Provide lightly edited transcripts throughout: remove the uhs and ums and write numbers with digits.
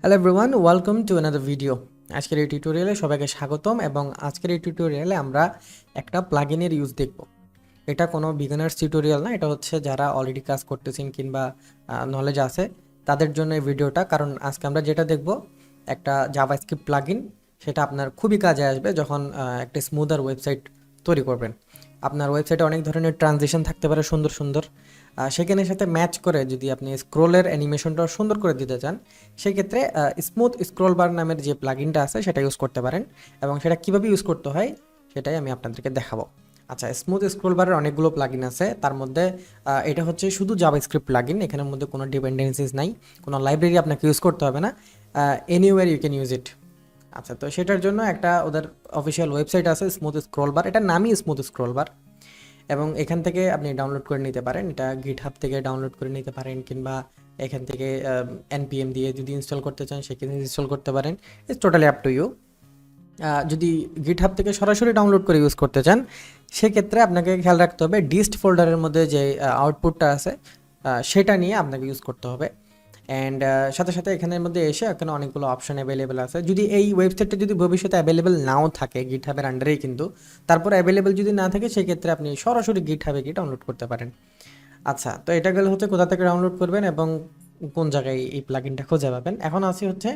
Hello everyone, welcome to another video. আজকের এই টিউটোরিয়ালে সবাইকে স্বাগতম এবং আজকের এই টিউটোরিয়ালে আমরা একটা প্লাগইনের ইউজ দেখব। এটা কোনো বিগিনার্স টিউটোরিয়াল না, এটা হচ্ছে যারা অলরেডি কাজ করতেছেন কিংবা নলেজ আছে তাদের জন্য এই ভিডিওটা। কারণ আজকে আমরা যেটা দেখব একটা জাভাস্ক্রিপ্ট প্লাগইন, সেটা আপনার খুবই কাজে আসবে যখন একটা স্মুদার ওয়েবসাইট তৈরি করবেন। আপনার ওয়েবসাইটে অনেক ধরনের ট্রানজিশন থাকতে পারে সুন্দর সুন্দর, সেখানের সাথে ম্যাচ করে যদি আপনি স্ক্রোলের অ্যানিমেশনটা সুন্দর করে দিতে চান, সেক্ষেত্রে স্মুথ স্ক্রোলবার নামের যে প্লাগইনটা আছে সেটা ইউজ করতে পারেন। এবং সেটা কীভাবে ইউজ করতে হয় সেটাই আমি আপনাদেরকে দেখাবো। আচ্ছা, স্মুথ স্ক্রোলবারের অনেকগুলো প্লাগইন আছে, তার মধ্যে এটা হচ্ছে শুধু জাভাস্ক্রিপ্ট প্লাগইন। এখানের মধ্যে কোনো ডিপেন্ডেন্সিস নাই, কোনো লাইব্রেরি আপনাকে ইউজ করতে হবে না, anyway you can use it. আচ্ছা, তো সেটার জন্য একটা ওদের অফিসিয়াল ওয়েবসাইট আছে স্মুথ স্ক্রোলবার, এটার নামই স্মুথ স্ক্রোলবার। এবং এখান থেকে আপনি ডাউনলোড করে নিতে পারেন, এটা গিটহাব থেকে ডাউনলোড করে নিতে পারেন, কিংবা এখান থেকে npm দিয়ে যদি ইনস্টল করতে চান সেখানে ইনস্টল করতে পারেন। It's totally up to you. যদি গিটহাব থেকে সরাসরি ডাউনলোড করে ইউজ করতে চান, সেক্ষেত্রে আপনাকে খেয়াল রাখতে হবে ডিস্ট ফোল্ডারের মধ্যে যে আউটপুটটা আছে সেটা নিয়ে আপনাকে ইউজ করতে হবে। অ্যান্ড সাথে সাথে এখানের মধ্যে এসে এখানে অনেকগুলো অপশন অ্যাভেলেবেল আছে। যদি এই ওয়েবসাইটটা যদি ভবিষ্যতে অ্যাভেলেবেল নাও থাকে গিটহাবের আন্ডারেই, কিন্তু তারপর অ্যাভেলেবেল যদি না থাকে সেক্ষেত্রে আপনি সরাসরি গিটহাবে গিয়ে ডাউনলোড করতে পারেন। আচ্ছা, তো এটা গেলে হচ্ছে কোথা থেকে ডাউনলোড করবেন এবং কোন জায়গায় এই প্লাগইনটা খুঁজে পাবেন। এখন আসি হচ্ছে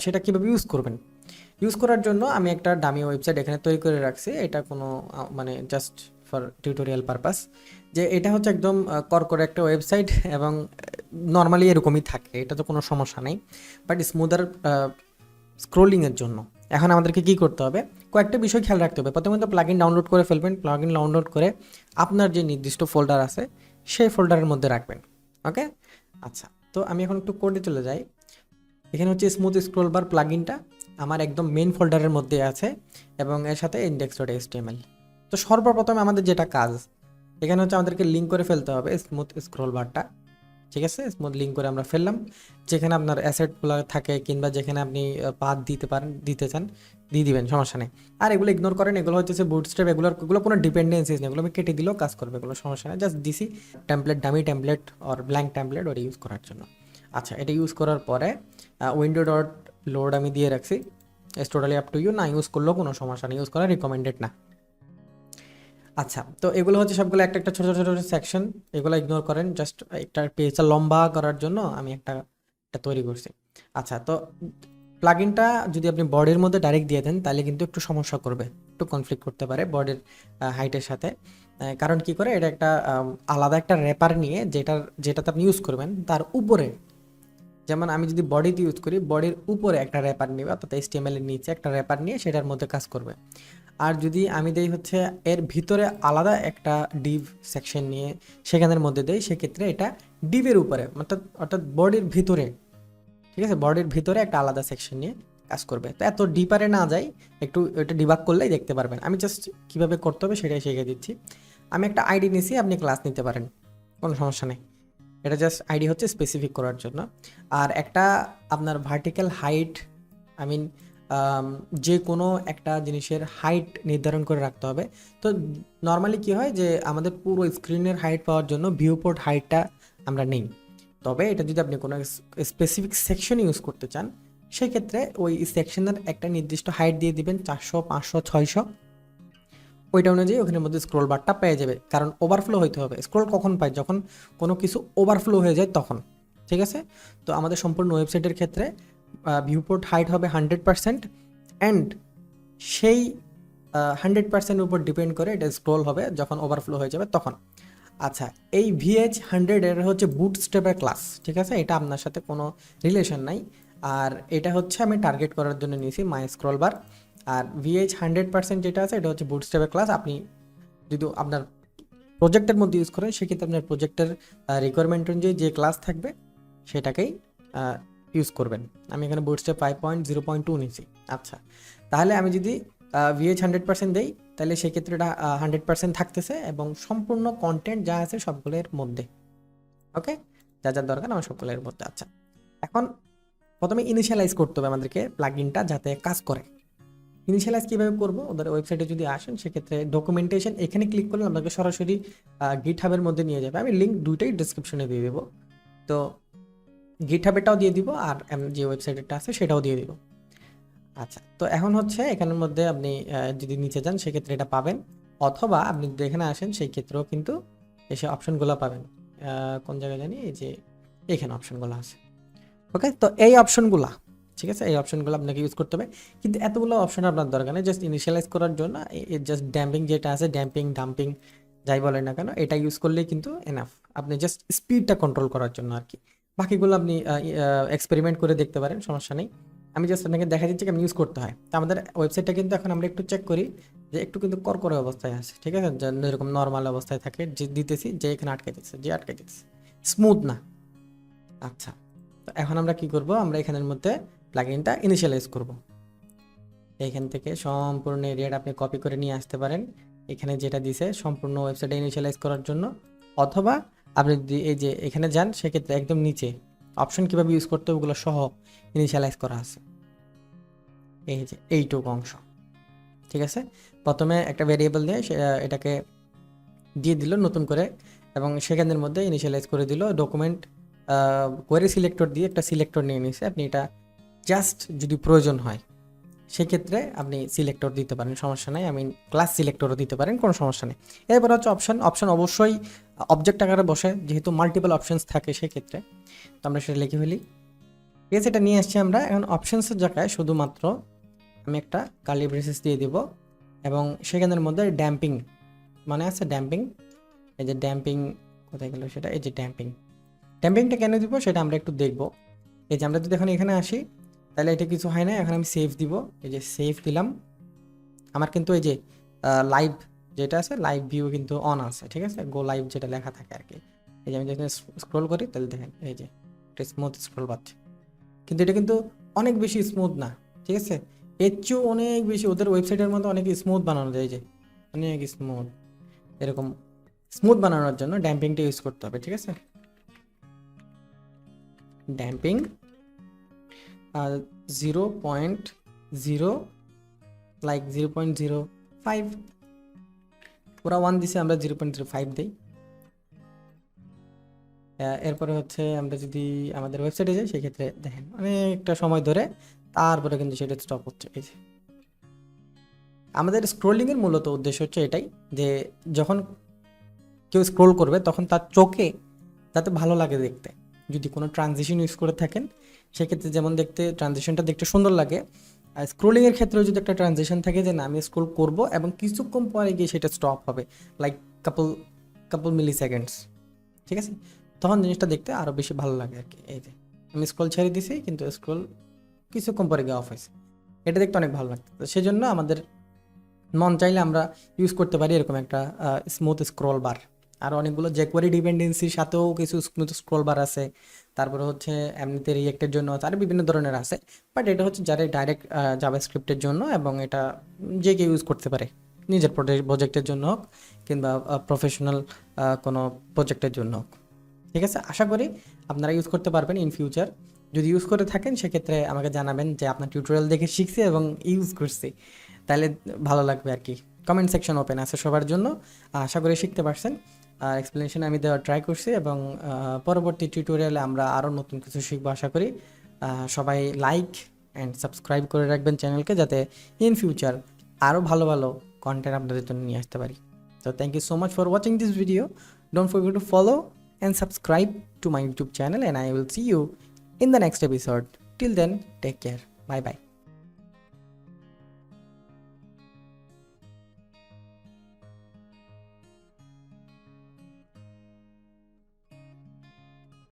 সেটা কীভাবে ইউজ করবেন। ইউজ করার জন্য আমি একটা ডামি ওয়েবসাইট এখানে তৈরি করে রাখছি। এটা কোনো মানে জাস্ট ফর টিউটোরিয়াল পারপাস, যে এটা হচ্ছে একদম করকরে একটা ওয়েবসাইট এবং নর্মালি এরকমই থাকে, এটা তো কোনো সমস্যা নেই। বাট স্মুদার স্ক্রোলিংয়ের জন্য এখন আমাদেরকে কী করতে হবে, কয়েকটা বিষয় খেয়াল রাখতে হবে। প্রথমে তো প্লাগইন ডাউনলোড করে ফেলবেন, প্লাগইন ডাউনলোড করে আপনার যে নির্দিষ্ট ফোল্ডার আছে সেই ফোল্ডারের মধ্যে রাখবেন। ওকে, আচ্ছা, তো আমি এখন একটু কোডে চলে যাই। এখানে হচ্ছে স্মুথ স্ক্রোলবার প্লাগইনটা আমার একদম মেইন ফোল্ডারের মধ্যে আছে এবং এর সাথে index.html। তো সর্বপ্রথমে আমাদের যেটা কাজ, এখানে হচ্ছে আমাদেরকে লিঙ্ক করে ফেলতে হবে স্মুথ স্ক্রোলবারটা। ঠিক আছে, স্মুথ লিঙ্ক করে আমরা ফেললাম। যেখানে আপনার অ্যাসেটগুলো থাকে কিংবা যেখানে আপনি পাথ দিতে চান দিয়ে দিবেন, সমস্যা নেই। আর এগুলো ইগনোর করেন, এগুলো হচ্ছে বুটস্ট্র্যাপ, এগুলো কোনো ডিপেন্ডেন্সিস নেই, এগুলো আমি কেটে দিলেও কাজ করবে, এগুলো সমস্যা নেই। জাস্ট দিছি template, dummy template or blank template ওটা ইউজ করার জন্য। আচ্ছা, এটা ইউজ করার পরে উইন্ডো ডট লোড আমি দিয়ে রাখছি। It's totally up to you, না ইউজ করলেও কোনো সমস্যা নেই, ইউজ করা রিকমেন্ডেড না। আচ্ছা, তো এগুলো হচ্ছে সবগুলো একটা একটা ছোটো ছোটো সেকশন, এগুলো ইগনোর করেন। জাস্ট একটা পেজটা লম্বা করার জন্য আমি একটা তৈরি করছি। আচ্ছা, তো প্লাগইনটা যদি আপনি বডির মধ্যে ডাইরেক্ট দিয়ে দেন তাহলে কিন্তু একটু সমস্যা করবে, একটু কনফ্লিক্ট করতে পারে বডির হাইটের সাথে। কারণ কি করে, এটা একটা আলাদা একটা র্যাপার নিয়ে যেটাতে আপনি ইউজ করবেন তার উপরে, যেমন আমি যদি বডিতে ইউজ করি বডির উপরে একটা র্যাপার নেবে, অর্থাৎ HTML এর নিচে একটা র্যাপার নিয়ে সেটার মধ্যে কাজ করবে। আর যদি আমি দেই হচ্ছে এর ভিতরে আলাদা একটা ডিভ সেকশন নিয়ে সেখানের মধ্যে দেই, সেক্ষেত্রে এটা ডিভের উপরে অর্থাৎ বডির ভিতরে, ঠিক আছে, বডির ভিতরে একটা আলাদা সেকশন নিয়ে কাজ করবে। তো এত ডিপারে না যাই, একটু এটা ডিবাগ করলেই দেখতে পারবেন। আমি জাস্ট কীভাবে করতে হবে সেটাই শিখে দিচ্ছি। আমি একটা আইডি নিছি, আপনি ক্লাস নিতে পারেন, কোনো সমস্যা নেই। এটা জাস্ট আইডি হচ্ছে স্পেসিফিক করার জন্য। আর একটা আপনার ভার্টিক্যাল হাইট, আই মিন যে কোনো একটা জিনিসের হাইট নির্ধারণ করে রাখতে হবে। তো নর্মালি কী হয় যে আমাদের পুরো স্ক্রিনের হাইট পাওয়ার জন্য ভিউপোর্ট হাইটটা আমরা নেই। তবে এটা যদি আপনি কোনো স্পেসিফিক সেকশন ইউজ করতে চান, সেক্ষেত্রে ওই সেকশনের একটা নির্দিষ্ট হাইট দিয়ে দিবেন, 400, 500, 600। ওইটা অনুযায়ী ওখানের মধ্যে স্ক্রোল বারটা পেয়ে যাবে। কারণ ওভারফ্লো হইতে হবে। স্ক্রোল কখন পাই, যখন কোনো কিছু ওভারফ্লো হয়ে যায় তখন। ঠিক আছে, তো আমাদের সম্পূর্ণ ওয়েবসাইটের ক্ষেত্রে ভিউপোর্ট হাইট হবে 100%, অ্যান্ড সেই 100%-এর উপর ডিপেন্ড করে এটা স্ক্রোল হবে যখন ওভারফ্লো হয়ে যাবে তখন। আচ্ছা, এই VH100 এর হচ্ছে বুটস্ট্র্যাপের ক্লাস, ঠিক আছে, এটা আপনার সাথে কোনো রিলেশন নাই। আর এটা হচ্ছে আমি টার্গেট করার জন্য নিয়েছি মাই স্ক্রোলবার। আর VH100% যেটা আছে এটা হচ্ছে বুটস্ট্র্যাপের ক্লাস। আপনি যদি আপনার প্রজেক্টের মধ্যে ইউজ করেন সেক্ষেত্রে আপনার প্রজেক্টের রিকোয়ারমেন্ট অনুযায়ী যে ক্লাস থাকবে সেটাকেই ইউজ করবেন। আমি এখানে বুটস্ট্র্যাপ 5.0.2 নিয়েছি। আচ্ছা, তাহলে আমি যদি VH100% দেই তাহলে সেক্ষেত্রে এটা 100% থাকতেছে এবং সম্পূর্ণ কন্টেন্ট যা আছে সবগুলোর মধ্যে। ওকে, যা যা দরকার আমার সবগুলোর মধ্যে। আচ্ছা, এখন প্রথমে ইনিশিয়ালাইজ করতে হবে আমাদেরকে প্লাগইনটা যাতে কাজ করে। ইনিশিয়ালাইজ কীভাবে করবো, ওদের ওয়েবসাইটে যদি আসেন সেক্ষেত্রে ডকুমেন্টেশন এখানে ক্লিক করলে আপনাকে সরাসরি গিটহাবের মধ্যে নিয়ে যাবে। আমি লিঙ্ক দুইটাই ডিসক্রিপশনে দিয়ে দেবো। তো গিটহাবেটাও দিয়ে দিব আর যে ওয়েবসাইটটা আছে সেটাও দিয়ে দিব। আচ্ছা, তো এখন হচ্ছে এখানের মধ্যে আপনি যদি নিচে যান সেক্ষেত্রে এটা পাবেন, অথবা আপনি যদি এখানে আসেন সেই ক্ষেত্রেও কিন্তু এসে অপশনগুলো পাবেন। কোন জায়গায় জানি, এই যে এখানে অপশনগুলো আছে। ওকে, তো এই অপশনগুলা, ঠিক আছে, এই অপশনগুলো আপনাকে ইউজ করতে হবে। কিন্তু এতগুলো অপশন আপনার দরকার নেই, জাস্ট ইনিশিয়ালাইজ করার জন্য জাস্ট ড্যাম্পিং যেটা আছে, ড্যাম্পিং ডাম্পিং যাই বলেন না কেন, এটা ইউজ করলেই কিন্তু এনাফ। আপনি জাস্ট স্পিডটা কন্ট্রোল করার জন্য আর কি। বাকিগুলো আপনি এক্সপেরিমেন্ট করে দেখতে পারেন, সমস্যা নেই। আমি জাস্ট আপনাকে দেখা দিচ্ছি কেমন ইউজ করতে হয়। তো আমাদের ওয়েবসাইটটা কিন্তু এখন আমরা একটু চেক করি যে একটু কিন্তু করকরে অবস্থায় আছে, ঠিক আছে, যেরকম নর্মাল অবস্থায় থাকে, যে দিতেছি যে এখানে আটকে দিচ্ছে, যে আটকে দিচ্ছে, স্মুথ না। আচ্ছা, তো এখন আমরা কি করব, আমরা এখানের মধ্যে প্লাগইনটা ইনিশিয়ালাইজ করব। এইখান থেকে সম্পূর্ণ এরিয়াটা আপনি কপি করে নিয়ে আসতে পারেন, এখানে যেটা দিছে সম্পূর্ণ ওয়েবসাইটে ইনিশিয়ালাইজ করার জন্য। অথবা আপনি যদি এই যে এখানে যান সেক্ষেত্রে একদম নিচে অপশন কীভাবে ইউজ করতে হবে ওগুলো সহ ইনিশিয়ালাইজ করা আছে, এই যে এইটুকু অংশ। ঠিক আছে, প্রথমে একটা ভেরিয়েবল দিয়ে এটাকে দিয়ে দিল নতুন করে, এবং সেখানের মধ্যে ইনিশিয়ালাইজ করে দিল ডকুমেন্ট কোয়েরি সিলেক্টর দিয়ে একটা সিলেক্টর নিয়ে নিছে। আপনি এটা জাস্ট যদি প্রয়োজন হয় সেক্ষেত্রে আপনি সিলেক্টর দিতে পারেন, সমস্যা নেই। আমি ক্লাস সিলেক্টরও দিতে পারেন, কোনো সমস্যা নেই। এরপর হচ্ছে অপশন অবশ্যই অবজেক্ট আকারে বসে, যেহেতু মাল্টিপল অপশনস থাকে সেক্ষেত্রে। তো আমরা সেটা লিখে ফেলি। ঠিক আছে, এটা নিয়ে আসছি আমরা। এখন অপশনসের জায়গায় শুধুমাত্র আমি একটা কার্লি ব্রেসেস দিয়ে দিব, এবং সেখানের মধ্যে ড্যাম্পিং মানে আছে, ড্যাম্পিং, এই যে ড্যাম্পিং কোথায় গেল সেটা, এই যে ড্যাম্পিংটা কেন দিব সেটা আমরা একটু দেখব। এই যে আমরা যদি এখন এখানে আসি তাহলে এটা কিছু হয় না। এখন আমি সেভ দিব, এই যে সেভ দিলাম। আমার কিন্তু এই যে লাইভ যেটা আছে, লাইভ ভিউ কিন্তু অন আছে, ঠিক আছে, গো লাইভ যেটা লেখা থাকে আর কি। এই যে আমি যখন স্ক্রোল করি তাহলে দেখেন এই যে এটা স্মুথ স্ক্রোল পাচ্ছে, কিন্তু এটা কিন্তু অনেক বেশি স্মুথ না, ঠিক আছে। এর চেয়েও অনেক বেশি ওদের ওয়েবসাইটের মধ্যে অনেক স্মুথ বানানো যায়, যে অনেক স্মুথ। এরকম স্মুথ বানানোর জন্য ড্যাম্পিংটা ইউজ করতে হবে, ঠিক আছে। ড্যাম্পিং 0.0 লাইক 0.05, পুরা 1 দিছে, আমরা 0.05 দিই। এরপরে হচ্ছে আমরা যদি আমাদের ওয়েবসাইটে যাই সেক্ষেত্রে দেখেন অনেকটা সময় ধরে তারপরে কিন্তু সেটা স্টপ হচ্ছে। এই যে আমাদের স্ক্রোলিংয়ের মূলত উদ্দেশ্য হচ্ছে এটাই, যে যখন কেউ স্ক্রোল করবে তখন তার চোখে যাতে ভালো লাগে দেখতে। যদি কোনো ট্রানজিশন ইউজ করে থাকেন সেক্ষেত্রে যেমন দেখতে ট্রানজিশনটা দেখতে সুন্দর লাগে, আর স্ক্রোলিংয়ের ক্ষেত্রেও যদি একটা ট্রানজিশন থাকে যে না আমি স্ক্রোল করব এবং কিছুক্ষণ পরে গিয়ে সেটা স্টপ হবে, লাইক কাপল মিলি সেকেন্ডস, ঠিক আছে, তখন জিনিসটা দেখতে আরও বেশি ভালো লাগে আর কি। এই যে আমি স্ক্রোল ছেড়ে দিছি কিন্তু স্ক্রোল কিছুক্ষণ পরে গিয়ে অফ হয়েছে, এটা দেখতে অনেক ভালো লাগতো। তো সেই জন্য আমাদের মন চাইলে আমরা ইউজ করতে পারি এরকম একটা স্মুথ স্ক্রল বার। আর অনেকগুলো jQuery ডিপেন্ডেন্সির সাথেও কিছু স্মুথ স্ক্রল বার আছে, তারপরে হচ্ছে এমনিতে রিয়েক্টের জন্য আছে, আর বিভিন্ন ধরনের আছে। বাট এটা হচ্ছে যারা ডাইরেক্ট জাভাস্ক্রিপ্টের জন্য, এবং এটা যে কেউ ইউজ করতে পারে নিজের প্রজেক্টের জন্য হোক কিংবা প্রফেশনাল কোনো প্রজেক্টের জন্য হোক। ঠিক আছে, আশা করি আপনারা ইউজ করতে পারবেন ইন ফিউচার। যদি ইউজ করে থাকেন সেক্ষেত্রে আমাকে জানাবেন যে আপনার টিউটোরিয়াল দেখে শিখছি এবং ইউজ করছি, তাহলে ভালো লাগবে আর কি। কমেন্ট সেকশন ওপেন আছে সবার জন্য, আশা করি শিখতে পারছেন। আর এক্সপ্লেনেশন আমি দেওয়ার ট্রাই করছি, এবং পরবর্তী টিউটোরিয়ালে আমরা আরও নতুন কিছু শিখবো আশা করি। সবাই লাইক অ্যান্ড সাবস্ক্রাইব করে রাখবেন চ্যানেলকে, যাতে ইন ফিউচার আরও ভালো ভালো কন্টেন্ট আপনাদের জন্য নিয়ে আসতে পারি। So thank you so much for watching this video. Don't forget to follow and subscribe to my YouTube channel, and I will see you in the next episode. Till then, take care. Bye bye.